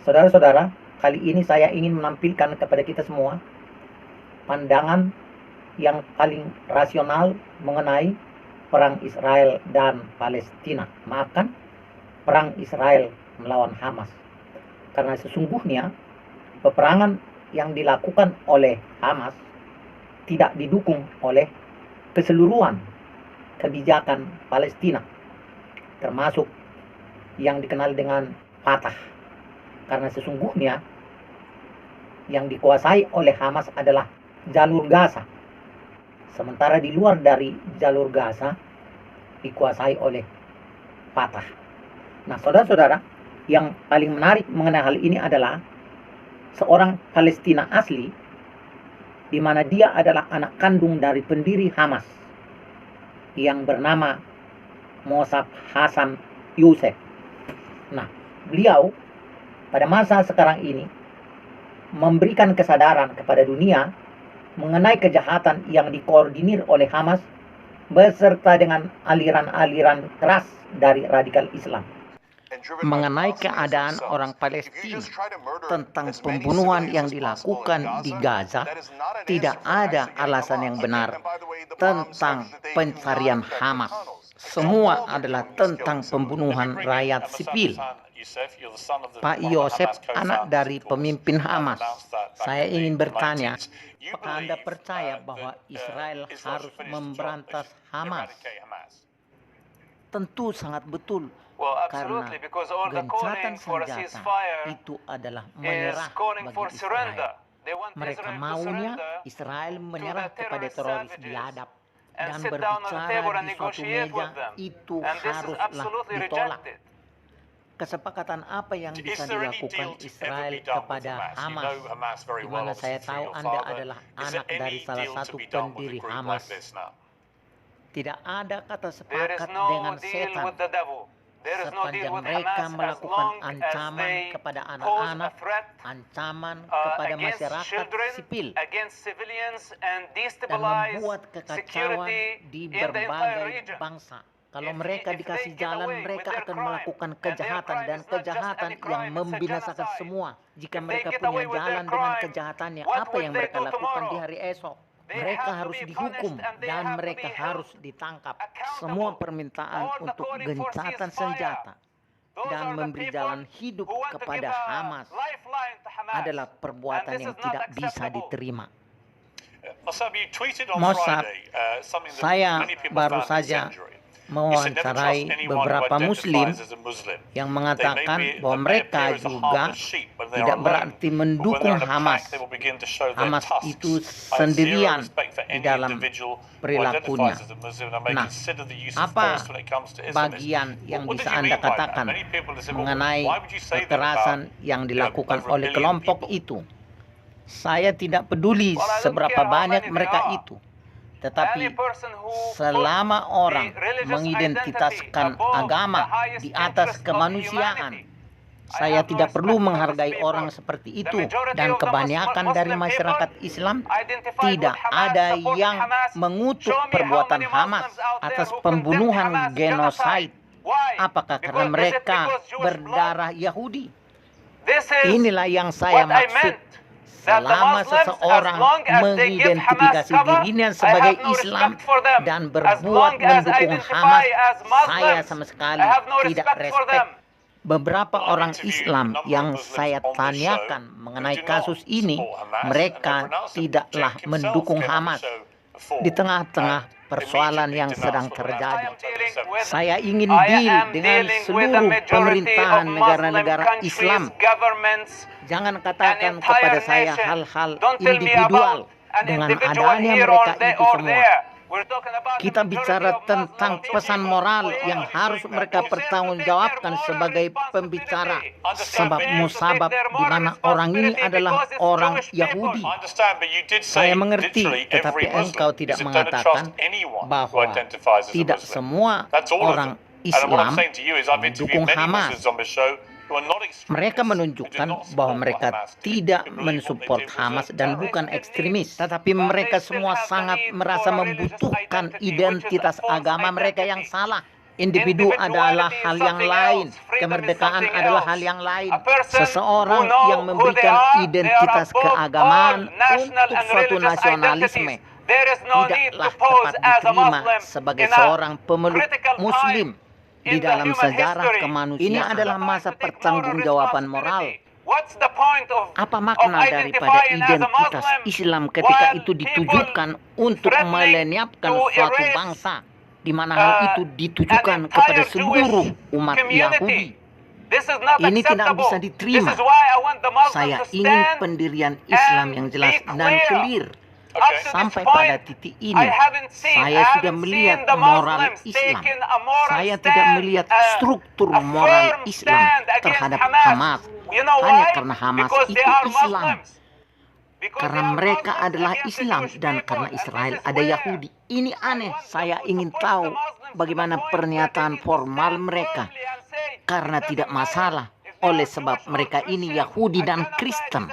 Saudara-saudara, kali ini saya ingin menampilkan kepada kita semua pandangan yang paling rasional mengenai perang Israel dan Palestina. Maafkan, perang Israel melawan Hamas. Karena sesungguhnya peperangan yang dilakukan oleh Hamas tidak didukung oleh keseluruhan kebijakan Palestina, termasuk yang dikenal dengan Fatah. Karena sesungguhnya yang dikuasai oleh Hamas adalah jalur Gaza. Sementara di luar dari jalur Gaza dikuasai oleh Fatah. Nah, saudara-saudara, yang paling menarik mengenai hal ini adalah seorang Palestina asli, di mana dia adalah anak kandung dari pendiri Hamas yang bernama Mossab Hassan Youssef. Nah, beliau pada masa sekarang ini memberikan kesadaran kepada dunia mengenai kejahatan yang dikoordinir oleh Hamas beserta dengan aliran-aliran keras dari radikal Islam. Mengenai keadaan orang Palestina tentang pembunuhan yang dilakukan di Gaza, tidak ada alasan yang benar tentang pencarian Hamas. Semua adalah tentang pembunuhan rakyat sipil. Pak Yosef, anak dari pemimpin Hamas. Saya ingin bertanya, apakah Anda percaya bahwa Israel harus memberantas Hamas? Tentu sangat betul, karena gencatan senjata itu adalah menyerah bagi Israel. Mereka maunya Israel menyerah kepada teroris biadab, dan berbicara di suatu meja itu haruslah ditolak. Kesepakatan apa yang bisa dilakukan Israel kepada Hamas, di mana saya tahu Anda adalah anak dari salah satu pendiri Hamas. Tidak ada kata sepakat dengan setan sepanjang mereka melakukan ancaman kepada anak-anak, ancaman kepada masyarakat sipil, dan membuat kekacauan di berbagai bangsa. Kalau mereka dikasih jalan, mereka akan melakukan kejahatan dan kejahatan yang membinasakan semua. Jika mereka punya jalan dengan kejahatannya, apa yang mereka lakukan di hari esok? Mereka harus dihukum dan mereka harus ditangkap. Semua permintaan untuk gencatan senjata dan memberi jalan hidup kepada Hamas adalah perbuatan yang tidak bisa diterima. Mossab, saya baru saja mewawancarai beberapa muslim yang mengatakan bahwa mereka juga tidak berarti mendukung Hamas. Hamas itu sendirian di dalam perilakunya. Nah, apa bagian yang bisa Anda katakan mengenai kekerasan yang dilakukan oleh kelompok itu? Saya tidak peduli seberapa banyak mereka itu. Tetapi selama orang mengidentitaskan agama di atas kemanusiaan, saya tidak perlu menghargai orang seperti itu. Dan kebanyakan dari masyarakat Islam tidak ada yang mengutuk perbuatan Hamas atas pembunuhan genosid. Apakah karena mereka berdarah Yahudi? Inilah yang saya maksud. Selama seseorang mengidentifikasi dirinya sebagai Islam dan berbuat mendukung Hamas, saya sama sekali tidak respect. Beberapa orang Islam yang saya tanyakan mengenai kasus ini, mereka tidaklah mendukung Hamas di tengah-tengah persoalan yang sedang terjadi. Saya ingin deal dengan seluruh pemerintahan negara-negara Islam. Jangan katakan kepada saya hal-hal individual dengan adanya mereka itu semua. Kita bicara tentang pesan moral yang harus mereka pertanggungjawabkan sebagai pembicara. Sebab musabab di mana orang ini adalah orang Yahudi. Saya mengerti, tetapi engkau tidak mengatakan bahwa tidak semua orang Islam mendukung Hamas. Mereka menunjukkan bahwa mereka tidak mensupport Hamas dan bukan ekstremis, tetapi mereka semua sangat merasa membutuhkan identitas agama mereka yang salah. Individu adalah hal yang lain, kemerdekaan adalah hal yang lain. Seseorang yang memberikan identitas keagamaan untuk suatu nasionalisme tidaklah dapat diterima sebagai seorang pemeluk Muslim di dalam sejarah kemanusiaan. Ini adalah masa pertanggungjawaban moral. Apa makna daripada identitas Islam ketika itu ditujukan untuk melenyapkan suatu bangsa, di mana hal itu ditujukan kepada seluruh umat Yahudi? Ini tidak bisa diterima. Saya ingin pendirian Islam yang jelas dan clear. Sampai pada titik ini, saya sudah melihat moral Islam. Saya tidak melihat struktur moral Islam terhadap Hamas. Hanya karena Hamas itu Islam. Karena mereka adalah Islam dan karena Israel ada Yahudi. Ini aneh. Saya ingin tahu bagaimana pernyataan formal mereka. Karena tidak masalah. Oleh sebab mereka ini Yahudi dan Kristen.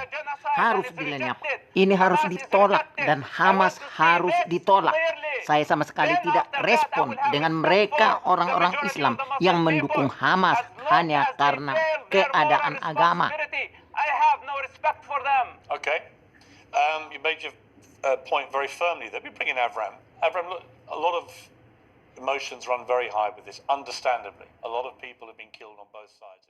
Harus dilenyapkan. Ini harus ditolak dan Hamas harus ditolak. Saya sama sekali tidak respon dengan mereka orang-orang Islam yang mendukung Hamas hanya karena keadaan agama. Okay. You made your point very firmly. Let me bring in Avram. Avram, look, a lot of emotions run very high with this, understandably. A lot of people have been killed on both sides.